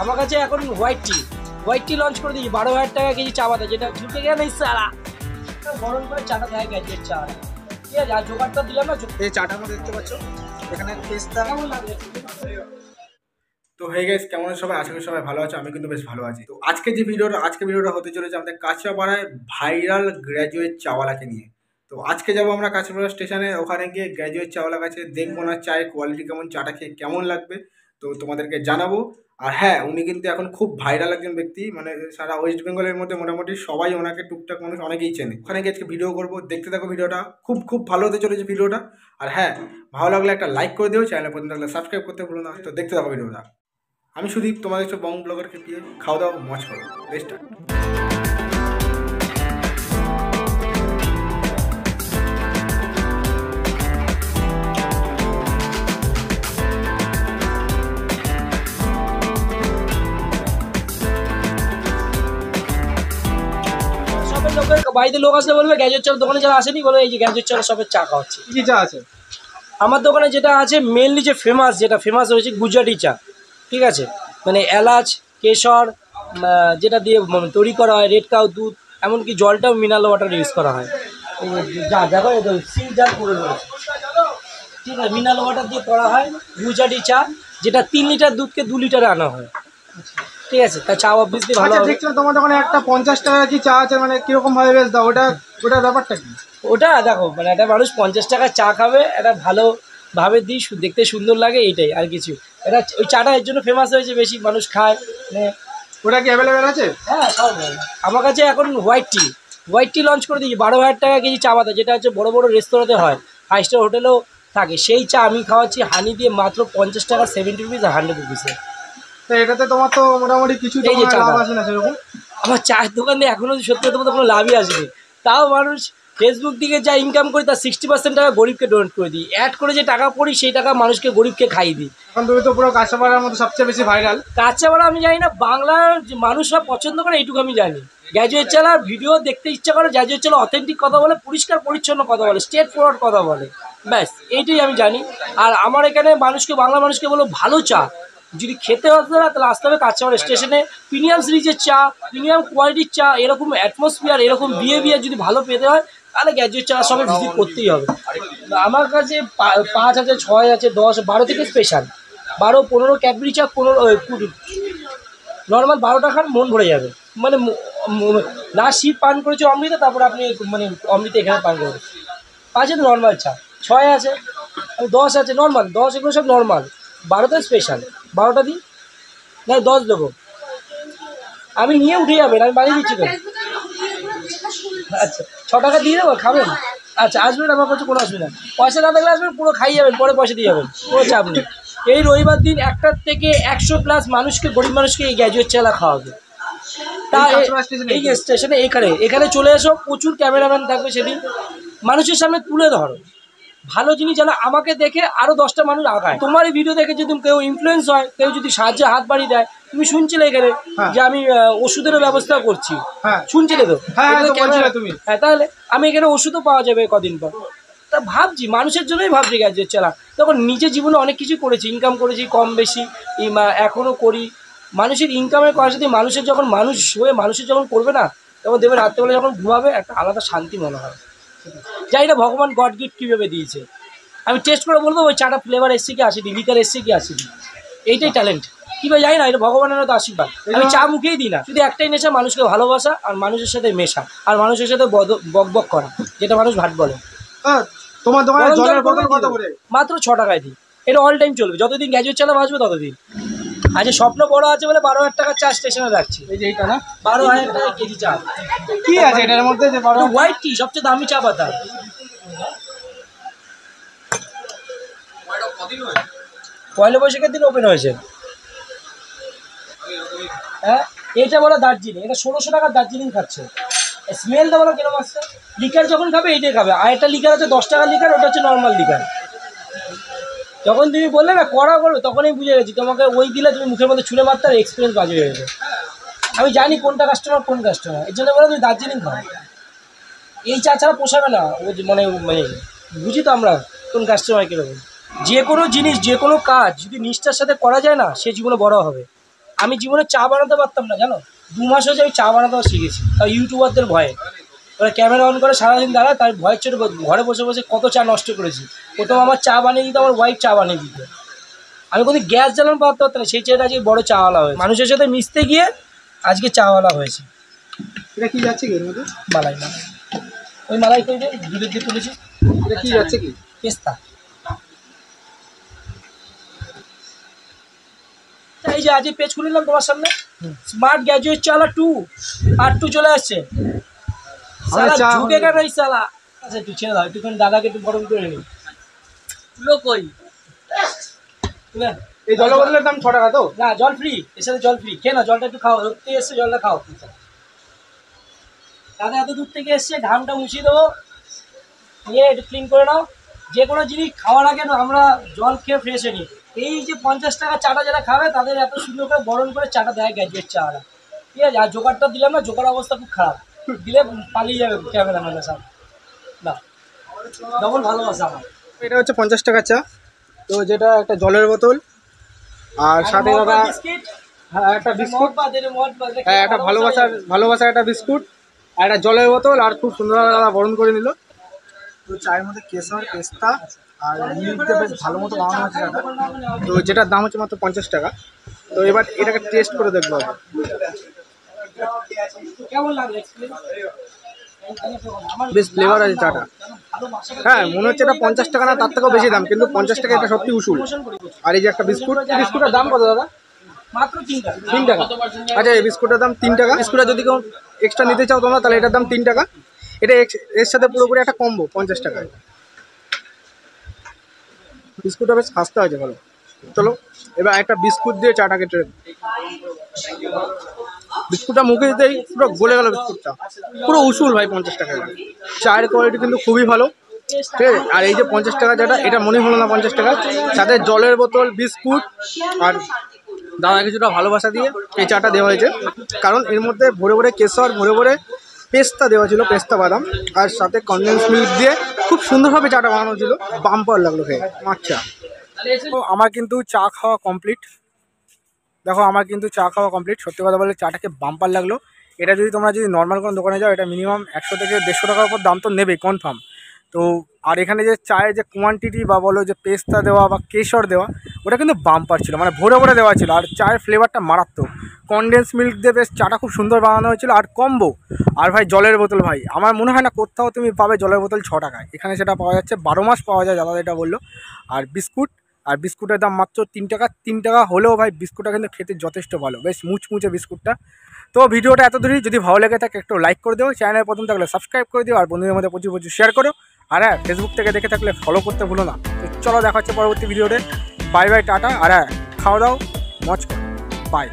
আমার কাছে এখন হোয়াইট টি লঞ্চ করে দিয়েছি 12,000 টাকা কেজি চা পাতা, যেটা ঢুকে গেল এই সারা গরম করে চাটা দেয় গ্যাজেট চা। ঠিক আছে, আর জোগাড়টা দিলাম না। এই চাটার মধ্যে দেখতে পাচ্ছ এখানে পেস্তা। তো হে গাইস, কেমন আছো সবাই? আশা করি সবাই ভালো আছো। আমি কিন্তু বেশ ভালো আছি। তো আজকে ভিডিওটা হতে চলেছে আমাদের কাঁচরাপাড়ায় ভাইরাল গ্র্যাজুয়েট চাওয়ালাকে নিয়ে। তো আজকে যাবো আমরা কাঁচরাপাড়া স্টেশনে, ওখানে গিয়ে গ্র্যাজুয়েট চাওয়ালার কাছে দেখবো না চায়ের কোয়ালিটি কেমন, চাটা খেয়ে কেমন লাগবে তো তোমাদেরকে জানাবো। আর হ্যাঁ, উনি কিন্তু এখন খুব ভাইরাল একজন ব্যক্তি, মানে সারা ওয়েস্ট বেঙ্গলের মধ্যে মোটামুটি সবাই ওনাকে টুকটাক মানুষ অনেকেই চেনে। ওখানে গিয়ে আজকে ভিডিও করবো, দেখতে থাকো ভিডিওটা। খুব ভালো হতে চলেছে ভিডিওটা। আর হ্যাঁ, ভালো লাগলে একটা লাইক করে দিও, চ্যানেলে প্রথম থাকলে সাবস্ক্রাইব করতে ভুলো না। তো দেখতে থাকো ভিডিওটা। আমি সুদীপ, তোমাদের সব বং ব্লগারকে পেয়ে খাওয়া দাওয়া মজ করো। বেস্ট। সবের লোকের বাড়িতে লোক আসলে বলবে গ্যাজেট চার দোকানে যারা আসেনি বলবে এই যে গ্যাজেট চার সবের চা খাওয়াচ্ছে। কি চা আছে আমার দোকানে? যেটা আছে মেনলি যে ফেমাস হয়েছে গুজরাটি চা। ঠিক আছে, মানে এলাচ কেশর যেটা দিয়ে তৈরি করা হয়, রেড কাউ দুধ, এমনকি জলটাও মিনারেল ওয়াটার ইউজ করা হয়। যা দেখো সিল জার করে রয়েছে। ঠিক আছে, মিনারেল ওয়াটার দিয়ে করা হয় গুজরাটি চা, যেটা 3 লিটার দুধকে 2 লিটারে আনা হয়। ঠিক আছে, তা চা অবভিয়াসলি ভালো হবে। দেখছিলাম তোমার দোকানে একটা 50 টাকা কি চা আছে, মানে কিরকম ভাবে বেশ দাও ওটার ব্যাপারটা কি? ওটা দেখো, মানে একটা মানুষ 50 টাকা চা খাবে, একটা ভালো ভাবে দিই, দেখতে সুন্দর লাগে, এইটাই আর কিছু। এটা ওই চাটা এর জন্য ফেমাস হয়েছে, বেশি মানুষ খায়। মানে ওটা কি অ্যাভেলেবেল আছে? হ্যাঁ, সব আমার কাছে এখন হোয়াইট টি লঞ্চ করে দিয়েছি 12,000 টাকা কেজি চা পাতা, যেটা হচ্ছে বড় বড় রেস্তোরাঁতে হয়, 5 স্টার হোটেলেও থাকে। সেই চা আমি খাওয়াচ্ছি হানি দিয়ে মাত্র 50 টাকা, 70 রুপিস আর 100 রুপিসে। তো এটাতে তোমার তো মোটামুটি কিছু লাভ আছে না সেরকম? আমার চায়ের দোকানে এখনো সত্যি কথা বলতে কোনো লাভই আসেনি। তাও মানুষ ফেসবুক থেকে যা ইনকাম করি তার 60% টাকা গরিবকে ডোনেট করে দিই। অ্যাড করে যে টাকা পড়ি সেই টাকা মানুষকে, গরিবকে খাইয়ে দিই। এখন তুমি তো পুরো কাঁচরাপাড়ার মধ্যে সবচেয়ে বেশি ভাইরাল। কাঁচরাপাড়া আমি জানি না, বাংলার যে মানুষরা পছন্দ করে এইটুকু আমি জানি। গ্র্যাজুয়েট চালার ভিডিও দেখতে ইচ্ছা করে, গ্র্যাজুয়েট চালা অথেন্টিক কথা বলে, পরিষ্কার পরিচ্ছন্ন কথা বলে, স্ট্রেট ফরওয়ার্ড কথা বলে, ব্যাস এইটাই আমি জানি। আর আমার এখানে বাংলা মানুষকে বলো ভালো চা যদি খেতে হতো না, তাহলে আসতে হবে কাঁচরাপাড়া স্টেশনে। প্রিমিয়াম সিরিজের চা, প্রিমিয়াম কোয়ালিটির চা, এরকম অ্যাটমসফিয়ার, এরকম বিহেভিয়ার যদি ভালো পেতে হয়, তাহলে গ্র্যাজুয়েট চা সবাই ভিজিট করতেই হবে। আমার কাছে 5 আছে, 6 আছে, 10, 12 থেকে স্পেশাল, 12, 15 ক্যাডবেরি চা, 15, নর্মাল 12টা খান মন ভরে যাবে। মানে না শীত পান করেছে অমৃত, তারপর আপনি মানে অমৃত এখানে পান করবেন। 5 আছে নর্মাল চা, 6 আছে, 10 আছে নর্মাল, 10 এগুলো সব নর্মাল, 12টা স্পেশাল। 12টা দিই না, 10 দেবো, আমি নিয়ে উঠে যাবেন, আমি বানিয়ে দিচ্ছি তো। আচ্ছা, 6 টাকা দিয়ে দেবো, খাবেন? আচ্ছা, আসবেন, আমার কাছে কোনো অসুবিধা। পয়সা না থাকলে আসবেন, পুরো খাইয়ে যাবেন, পরে পয়সা দিয়ে যাবেন, কোনো চাপ নেই। এই রবিবার দিন 1টার থেকে 100+ মানুষকে, গরিব মানুষকে এই গ্র্যাজুয়েট চালা খাওয়াবে। তা এই স্টেশনে এখানে চলে এসো, প্রচুর ক্যামেরাম্যান থাকবে সেদিন, মানুষের সামনে তুলে ধরো ভালো জিনিস, যেন আমাকে দেখে আরো 10টা মানুষ আগায়। তোমার এই ভিডিও দেখে যদি কেউ ইনফ্লুয়েন্স হয়, কেউ যদি সাহায্যে হাত বাড়িয়ে দেয়, তুমি শুনছিলে এখানে যে আমি ওষুধেরও ব্যবস্থা করছি, শুনছিলে তো? হ্যাঁ, তাহলে আমি এখানে ওষুধও পাওয়া যাবে কদিন পর। তা ভাবছি, মানুষের জন্যই ভাবছি গ্র্যাজুয়েট চালা। তখন নিজের জীবনে অনেক কিছু করেছি, ইনকাম করেছি কম বেশি, এখনও করি। মানুষের ইনকামের করার সাথে মানুষের যখন মানুষ হয়ে মানুষের যখন করবে না, তখন দেবে রাত্রেবেলা যখন ঘুমাবে একটা আলাদা শান্তি মনে হয়। জানি না ভগবান গড গিফট কীভাবে দিয়েছে। আমি টেস্ট করে বলবো ওই চাটা ফ্লেভার এসছে কি আসেনি, লিকার এসছে কি আসেনি, এইটাই ট্যালেন্ট। কীভাবে জানি না, এটা ভগবানের তো আশীর্বাদ। আমি চা মুখেই দিই না, শুধু একটাই নেশা, মানুষকে ভালোবাসা আর মানুষের সাথে মেশা আর মানুষের সাথে বক করা, যেটা মানুষ ভাট বলে। তোমার দোকানে জলের বোতল কত করে? মাত্র 6 টাকায় দিই। এটা অল টাইম চলবে, যতদিন গ্র্যাজুয়েট চালা বাঁচবে ততদিন। আচ্ছা, স্বপ্ন বড় আছে বলে 12,000 টাকার চা স্টেশনে রাখছি। এই যে এইটা না, 12,000 টাকা কেজি চা। কি আছে এটার মধ্যে? যে হোয়াইট টি, সবচেয়ে দামি চা পাতা। পয়লা বৈশাখের দিন ওপেন হয়েছে। হ্যাঁ, এটা বলো দার্জিলিং, এটা 1600 টাকার দার্জিলিং খাচ্ছে। স্মেলটা বলো কিরকম আসছে। লিকার যখন খাবে এইটাই খাবে। আর একটা লিকার আছে 10 টাকার লিকার, ওটা হচ্ছে নর্মাল লিকার। যখন তুমি বললে না কড়া করবে, তখনই বুঝে গেছি তোমাকে ওই দিলে তুমি মুখের মধ্যে ছুঁড়ে মারতে, আর এক্সপিরিয়েন্স বাজে হয়ে গেছে। আমি জানি কোনটা কাস্টমার কোন কাস্টমার, এর জন্য বলো তুমি দার্জিলিং খাও। এই চা ছাড়া পোষাবে না, ও মানে বুঝি তো আমরা কোন কাস্টমার কীরকম। যে কোনো জিনিস, যে কোনো কাজ যদি নিষ্ঠার সাথে করা যায় না, সে জীবনে বড় হবে। আমি জীবনে চা বানাতে পারতাম না জানো, 2 মাস হয়েছে আমি চা বানাতেও শিখেছি, তাও ইউটিউবারদের ভয়ে। ওরা ক্যামেরা অন করে সারাদিন দাঁড়ায়, তার ভয়ের চোটে ঘরে বসে বসে কত চা নষ্ট করেছি। প্রথম আমার চা বানিয়ে দিত আমার ওয়াইফ, চা বানিয়ে দিত। আমি কোনো গ্যাস জ্বালানো পারতে পারতাম না, সেই চেয়েটা আজকে বড় চাওয়ালা হয়েছে। মানুষের সাথে মিশতে গিয়ে আজকে চাওয়ালা হয়েছে। এটা কি যাচ্ছে কি এর মধ্যে? মালাই, ওই মালাই করে দুধের দিয়ে তুলেছি। এটা কি যাচ্ছে কি? পেস্তা। এই যে আজকে পেজ খুলিলাম তোমার সামনে, স্মার্ট গ্র্যাজুয়েট চাওয়ালা 2 পার্ট 2 চলে আসছে। সালা ঝুঁকে কেন এই সালা? আচ্ছা তুই ছেড়ে দাও, একটুখানি দাদাকে একটু গরম করে নি। লোক কই না, এই জলের বোতলের দাম 6 টাকা তো? না, জল ফ্রি, এর সাথে জল ফ্রি। খেয়ে না, জলটা একটু খাও, রক্তে এসছে, জলটা খাও। দাদা এত দূর থেকে এসছে, ঘামটা মুছিয়ে দেবো, নিয়ে একটু ক্লিন করে নাও। যে কোনো জিনিস খাওয়ার আগে না আমরা জল খেয়ে ফ্রেশ হয়ে নিই। এই যে 50 টাকা চাটা যারা খাবে তাদের এত সুন্দর করে বরণ করে চাটা দেয় গ্র্যাজুয়েট চাটা, ঠিক আছে। আর জোগাড়টা দিলাম না, জোগাড় অবস্থা খুব খারাপ, দিলে পালিয়ে যাবে ক্যামেরাম্যানের সামনে। না, ডবল ভালোবাসা আমার। এটা হচ্ছে 50 টাকা চা, তো যেটা একটা জলের বোতল আর সাথে দাদা হ্যাঁ একটা বিস্কুট, হ্যাঁ একটা ভালোবাসার একটা বিস্কুট আর একটা জলের বোতল, আর খুব সুন্দর দাদা বরণ করে নিল। তো চায়ের মধ্যে কেশর, পেস্তা আর মিল্ক দিয়ে বেশ ভালো মতো বানানো হচ্ছে দাদা। তো যেটার দাম হচ্ছে মাত্র 50 টাকা। তো এবার এটাকে টেস্ট করে দেখবো আমি। বেশ ফ্লেভার আছে চাটা। হ্যাঁ মনে হচ্ছে এটা 50 টাকা না, তার থেকেও বেশি দাম, কিন্তু 50 টাকা এটা সত্যি উসুল। আর এই যে একটা বিস্কুট, বিস্কুটের দাম কত দাদা? মাত্র 3 টাকা। আচ্ছা এই বিস্কুটের দাম 3 টাকা। বিস্কুটটা যদি কেউ এক্সট্রা নিতে চাও তোমরা, তাহলে এটার দাম 3 টাকা। এটা এর সাথে পুরোপুরি একটা কম্বো 50 টাকায়। বিস্কুটটা বেশ খাস্তা হয়েছে ভালো। চলো এবার একটা বিস্কুট দিয়ে চাটা কেটে, বিস্কুটটা মুখে দিতেই পুরো গলে গেল বিস্কুটটা, পুরো উসুল ভাই 50 টাকা। চায়ের কোয়ালিটি কিন্তু খুবই ভালো, ঠিক আছে। আর এই যে 50 টাকা যেটা, এটা মনে হলো না 50 টাকা, সাথে জলের বোতল, বিস্কুট আর দাদা কিছুটা ভালোবাসা দিয়ে এই চাটা দেওয়া হয়েছে। কারণ এর মধ্যে ভরে ভরে কেশর, ভরে ভরে পেস্তা দেওয়া ছিল, পেস্তা বাদাম, আর সাথে কনডেন্স মিল্ক দিয়ে খুব সুন্দরভাবে চাটা বানানো ছিল। বাম্পার লাগলো খেয়ে। আচ্ছা আমার কিন্তু চা খাওয়া কমপ্লিট। দেখো আমার কিন্তু চা খাওয়া কমপ্লিট। সত্যি কথা বলে চাটাকে বাম্পার লাগলো। এটা যদি তোমরা যদি নর্মাল কোনো দোকানে যাও, এটা মিনিমাম 100 থেকে 150 টাকার উপর দাম তো নেবেই কনফার্ম। তো আর এখানে যে চায়ের যে কোয়ান্টিটি বা বলো যে পেস্তা দেওয়া বা কেশর দেওয়া, ওটা কিন্তু বাম্পার ছিল, মানে ভরে ভরে দেওয়া ছিল। আর চায়ের ফ্লেভারটা মারাত্মক। কনডেন্স মিল্ক দিয়ে বেশ চাটা খুব সুন্দর বানানো হয়েছিল। আর কম্বো, আর ভাই জলের বোতল, ভাই আমার মনে হয় না কোথাও তুমি পাবে জলের বোতল 6 টাকায়। এখানে সেটা পাওয়া যাচ্ছে, 12 মাস পাওয়া যায়, দাদা এটা বললো। আর বিস্কুট, আর বিস্কুটের দাম মাত্র 3 টাকা। 3 টাকা হলেও ভাই বিস্কুটটা কিন্তু খেতে যথেষ্ট ভালো, বেশ মুচমুচে বিস্কুটটা। তো ভিডিওটা এত দূরই, যদি ভালো লেগে থাকে একটু লাইক করে দিও, চ্যানেলে প্রথম থাকলে সাবস্ক্রাইব করে দিও, আর বন্ধুদের মধ্যে প্রচুর প্রচুর শেয়ার করো। আর হ্যাঁ ফেসবুক থেকে দেখে থাকলে ফলো করতে ভুলো না। তো চলো দেখা হচ্ছে পরবর্তী ভিডিওতে। Bye bye, tata. আর হ্যাঁ খাওয়া দাও, মজ করো, বাই।